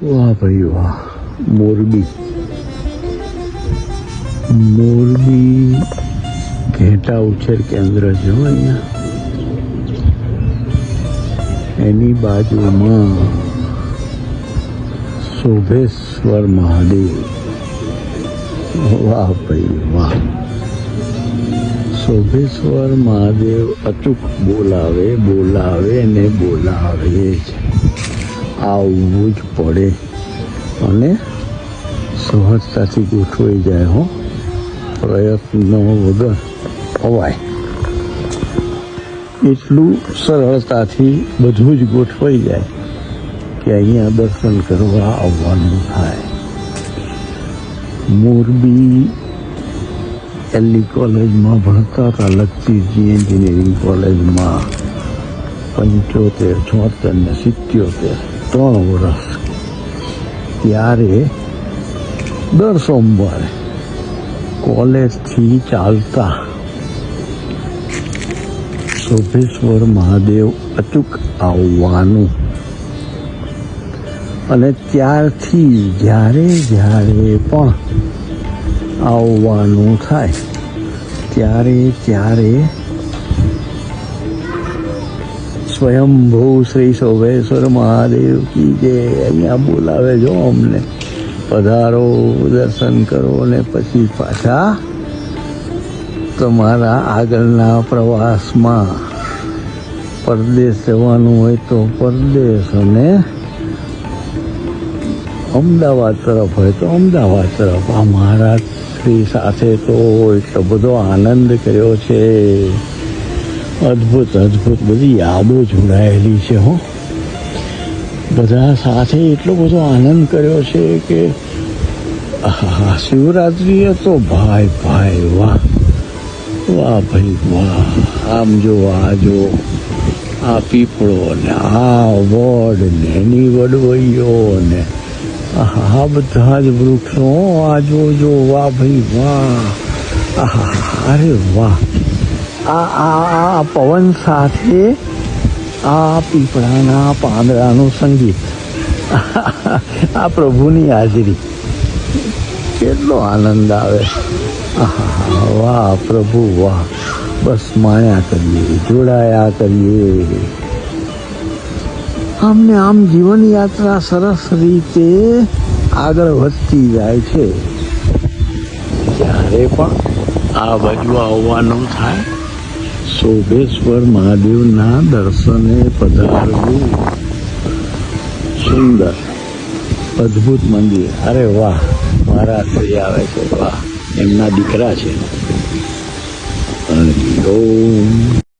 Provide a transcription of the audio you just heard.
વાહ ભાઈ વાહ. મોરબી ઘેટા ઉછેર કેન્દ્ર છે અહીંયા. એની બાજુમાં શોભેશ્વર મહાદેવ. વાહ ભાઈ વાહ. શોભેશ્વર મહાદેવ અચૂક બોલાવે ને બોલાવે જ. આવવું જ પડે અને સહજતાથી ગોઠવાઈ જાય હો. પ્રયત્નો વગર અવાય એટલું સરળતાથી બધું જ ગોઠવાઈ જાય કે અહીંયા દર્શન કરવા આવવાનું થાય. મોરબી એલઈ કોલેજમાં ભણતા હતા, લખતીજી એન્જિનિયરિંગ કોલેજમાં 75, 76 ને 77 3 વર્ષ. ત્યારે દર સોમવારે કોલેજથી ચાલતા શોભેશ્વર મહાદેવ અચૂક આવવાનું. અને ત્યારથી જ્યારે પણ આવવાનું થાય ત્યારે સ્વયંભૂ શ્રી શોભેશ્વર મહાદેવ કી જય. અહીંયા બોલાવે જો અમને, પધારો, દર્શન કરો ને પછી પાછા તમારા આગળના પ્રવાસમાં પરદેશ જવાનું હોય તો પરદેશ, અને અમદાવાદ તરફ હોય તો અમદાવાદ તરફ. આ મહારાજ શ્રી સાથે તો એટલો બધો આનંદ કર્યો છે. અદ્ભુત બધી યાદો જોડાયેલી છે હો. બધા સાથે એટલો બધો આનંદ કર્યો છે કે શિવરાત્રિએ તો ભાઈ વાહ ભાઈ વાહ. આમ જો આ પીપળો ને આ વડ ને એની વડવઈઓ ને આ બધા જ વૃક્ષો. આ જો વાહ ભાઈ વાહ. અરે વાહ. આ પવન સાથે આ પીપળાના પાંદડાનું સંગીત, આ પ્રભુની હાજરી, કેટલો આનંદ આવે. વાહ પ્રભુ વાહ. બસ માણ્યા કરીએ, જોડાયા કરીએ. આમ જીવન યાત્રા સરસ રીતે આગળ વધતી જાય છે. જ્યારે પણ આ બાજુ આવવાનું થાય, શોભેશ્વર મહાદેવના દર્શને પધારવું. સુંદર અદ્ભુત મંદિર. અરે વાહ. મારા શ્રી આવે છે, વાહ. એમના દીકરા છે. હરિ ઓમ.